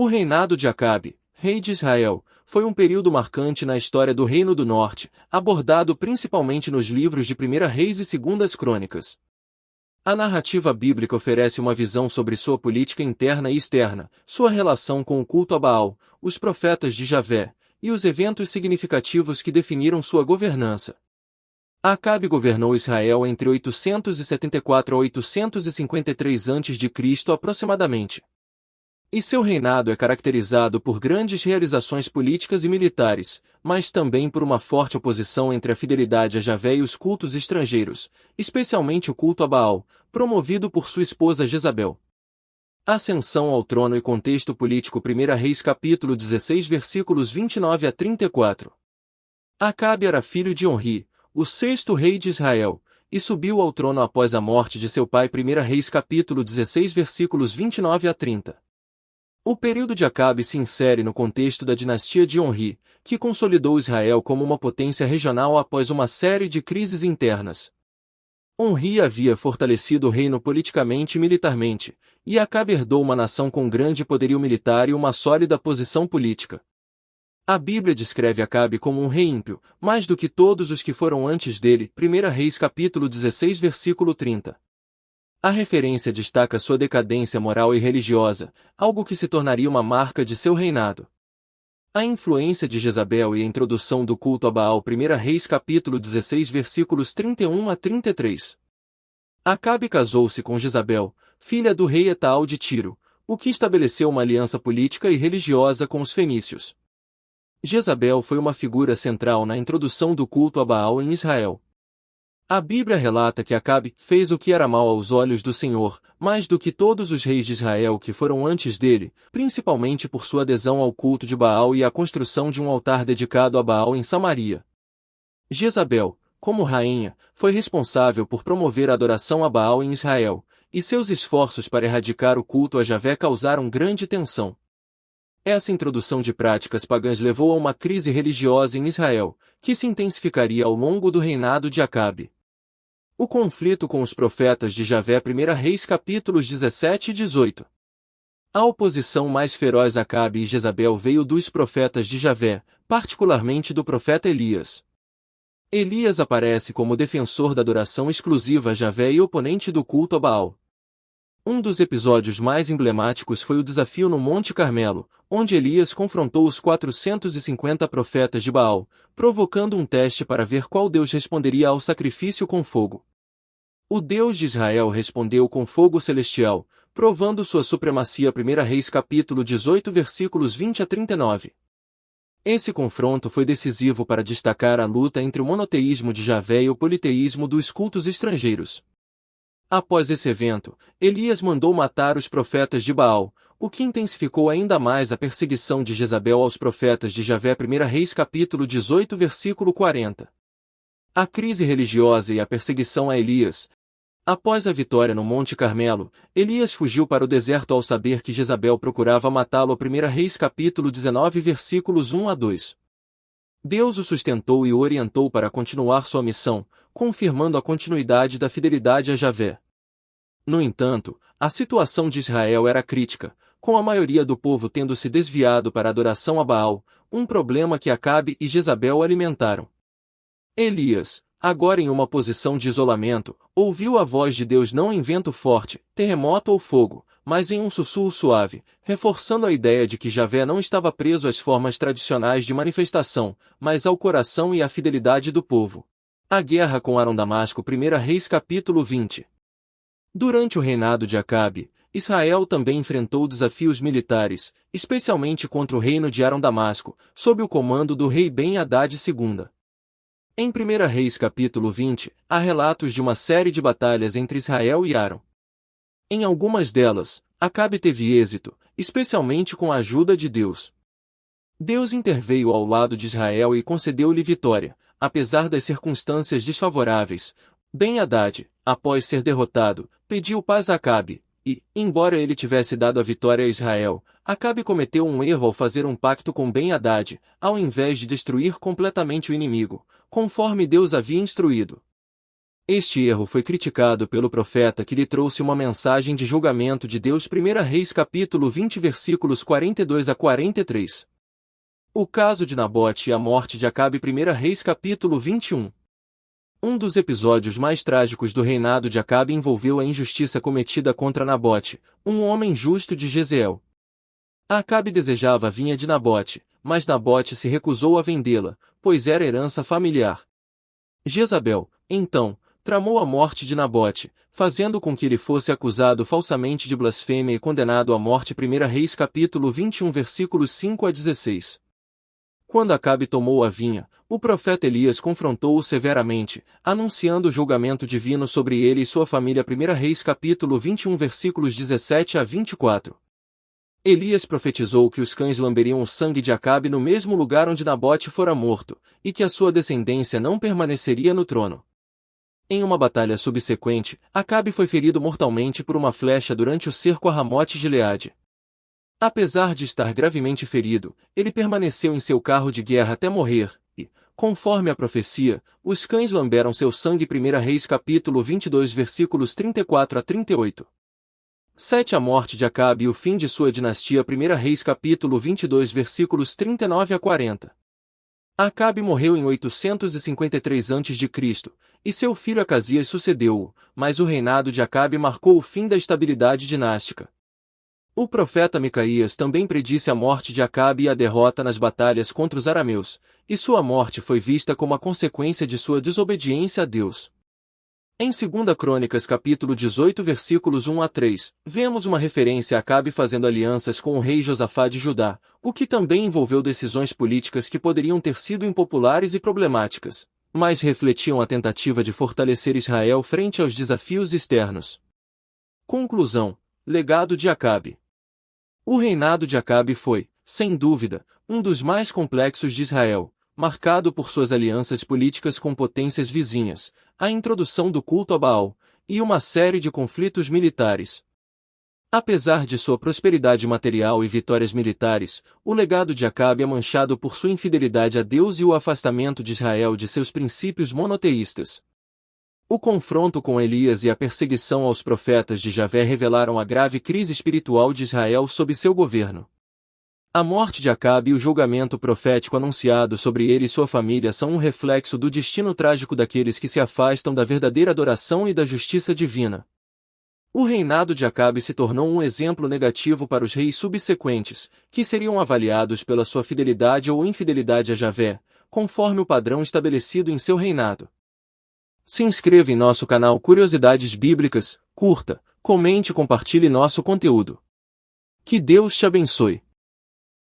O reinado de Acabe, rei de Israel, foi um período marcante na história do Reino do Norte, abordado principalmente nos livros de 1 Reis e 2 Crônicas. A narrativa bíblica oferece uma visão sobre sua política interna e externa, sua relação com o culto a Baal, os profetas de Javé, e os eventos significativos que definiram sua governança. Acabe governou Israel entre 874 a 853 a.C. aproximadamente. E seu reinado é caracterizado por grandes realizações políticas e militares, mas também por uma forte oposição entre a fidelidade a Javé e os cultos estrangeiros, especialmente o culto a Baal, promovido por sua esposa Jezabel. Ascensão ao trono e contexto político. 1 Reis capítulo 16 versículos 29 a 34. Acabe era filho de Onri, o sexto rei de Israel, e subiu ao trono após a morte de seu pai. 1 Reis capítulo 16 versículos 29 a 30. O período de Acabe se insere no contexto da dinastia de Onri, que consolidou Israel como uma potência regional após uma série de crises internas. Onri havia fortalecido o reino politicamente e militarmente, e Acabe herdou uma nação com grande poderio militar e uma sólida posição política. A Bíblia descreve Acabe como um rei ímpio, mais do que todos os que foram antes dele. 1 Reis capítulo 16 versículo 30. A referência destaca sua decadência moral e religiosa, algo que se tornaria uma marca de seu reinado. A influência de Jezabel e a introdução do culto a Baal. 1 Reis capítulo 16 versículos 31 a 33. Acabe casou-se com Jezabel, filha do rei Etaal de Tiro, o que estabeleceu uma aliança política e religiosa com os fenícios. Jezabel foi uma figura central na introdução do culto a Baal em Israel. A Bíblia relata que Acabe fez o que era mal aos olhos do Senhor, mais do que todos os reis de Israel que foram antes dele, principalmente por sua adesão ao culto de Baal e a construção de um altar dedicado a Baal em Samaria. Jezabel, como rainha, foi responsável por promover a adoração a Baal em Israel, e seus esforços para erradicar o culto a Javé causaram grande tensão. Essa introdução de práticas pagãs levou a uma crise religiosa em Israel, que se intensificaria ao longo do reinado de Acabe. O conflito com os profetas de Javé. 1 Reis capítulos 17 e 18. A oposição mais feroz a Acabe e Jezabel veio dos profetas de Javé, particularmente do profeta Elias. Elias aparece como defensor da adoração exclusiva a Javé e oponente do culto a Baal. Um dos episódios mais emblemáticos foi o desafio no Monte Carmelo, onde Elias confrontou os 450 profetas de Baal, provocando um teste para ver qual Deus responderia ao sacrifício com fogo. O Deus de Israel respondeu com fogo celestial, provando sua supremacia. 1 Reis capítulo 18 versículos 20 a 39. Esse confronto foi decisivo para destacar a luta entre o monoteísmo de Javé e o politeísmo dos cultos estrangeiros. Após esse evento, Elias mandou matar os profetas de Baal, o que intensificou ainda mais a perseguição de Jezabel aos profetas de Javé. 1 Reis capítulo 18 versículo 40. A crise religiosa e a perseguição a Elias. Após a vitória no Monte Carmelo, Elias fugiu para o deserto ao saber que Jezabel procurava matá-lo. 1 Reis capítulo 19 versículos 1 a 2. Deus o sustentou e o orientou para continuar sua missão, confirmando a continuidade da fidelidade a Javé. No entanto, a situação de Israel era crítica, com a maioria do povo tendo se desviado para a adoração a Baal, um problema que Acabe e Jezabel alimentaram. Elias, agora em uma posição de isolamento, ouviu a voz de Deus não em vento forte, terremoto ou fogo, mas em um sussurro suave, reforçando a ideia de que Javé não estava preso às formas tradicionais de manifestação, mas ao coração e à fidelidade do povo. A guerra com Aram-Damasco. 1 Reis capítulo 20. Durante o reinado de Acabe, Israel também enfrentou desafios militares, especialmente contra o reino de Aram-Damasco, sob o comando do rei Ben-Hadad II. Em 1 Reis capítulo 20, há relatos de uma série de batalhas entre Israel e Aram. Em algumas delas, Acabe teve êxito, especialmente com a ajuda de Deus. Deus interveio ao lado de Israel e concedeu-lhe vitória, apesar das circunstâncias desfavoráveis. Ben-Hadad, após ser derrotado, pediu paz a Acabe, e, embora ele tivesse dado a vitória a Israel, Acabe cometeu um erro ao fazer um pacto com Ben-Hadad, ao invés de destruir completamente o inimigo, conforme Deus havia instruído. Este erro foi criticado pelo profeta que lhe trouxe uma mensagem de julgamento de Deus. 1 Reis capítulo 20 versículos 42 a 43. O caso de Nabote e a morte de Acabe. 1 Reis capítulo 21. Um dos episódios mais trágicos do reinado de Acabe envolveu a injustiça cometida contra Nabote, um homem justo de Jezreel. Acabe desejava a vinha de Nabote, mas Nabote se recusou a vendê-la, pois era herança familiar. Jezabel, então, tramou a morte de Nabote, fazendo com que ele fosse acusado falsamente de blasfêmia e condenado à morte. 1 Reis capítulo 21 versículos 5 a 16. Quando Acabe tomou a vinha, o profeta Elias confrontou-o severamente, anunciando o julgamento divino sobre ele e sua família. 1 Reis capítulo 21 versículos 17 a 24. Elias profetizou que os cães lamberiam o sangue de Acabe no mesmo lugar onde Nabote fora morto, e que a sua descendência não permaneceria no trono. Em uma batalha subsequente, Acabe foi ferido mortalmente por uma flecha durante o cerco a Ramote-Gileade. Apesar de estar gravemente ferido, ele permaneceu em seu carro de guerra até morrer, e, conforme a profecia, os cães lamberam seu sangue. 1 Reis capítulo 22 versículos 34 a 38. 7. A morte de Acabe e o fim de sua dinastia. 1 Reis capítulo 22 versículos 39 a 40. Acabe morreu em 853 a.C., e seu filho Acasias sucedeu-o, mas o reinado de Acabe marcou o fim da estabilidade dinástica. O profeta Micaías também predisse a morte de Acabe e a derrota nas batalhas contra os arameus, e sua morte foi vista como a consequência de sua desobediência a Deus. Em 2 Crônicas capítulo 18 versículos 1 a 3, vemos uma referência a Acabe fazendo alianças com o rei Josafá de Judá, o que também envolveu decisões políticas que poderiam ter sido impopulares e problemáticas, mas refletiam a tentativa de fortalecer Israel frente aos desafios externos. Conclusão: legado de Acabe. O reinado de Acabe foi, sem dúvida, um dos mais complexos de Israel, marcado por suas alianças políticas com potências vizinhas, a introdução do culto a Baal, e uma série de conflitos militares. Apesar de sua prosperidade material e vitórias militares, o legado de Acabe é manchado por sua infidelidade a Deus e o afastamento de Israel de seus princípios monoteístas. O confronto com Elias e a perseguição aos profetas de Javé revelaram a grave crise espiritual de Israel sob seu governo. A morte de Acabe e o julgamento profético anunciado sobre ele e sua família são um reflexo do destino trágico daqueles que se afastam da verdadeira adoração e da justiça divina. O reinado de Acabe se tornou um exemplo negativo para os reis subsequentes, que seriam avaliados pela sua fidelidade ou infidelidade a Javé, conforme o padrão estabelecido em seu reinado. Se inscreva em nosso canal Curiosidades Bíblicas, curta, comente e compartilhe nosso conteúdo. Que Deus te abençoe.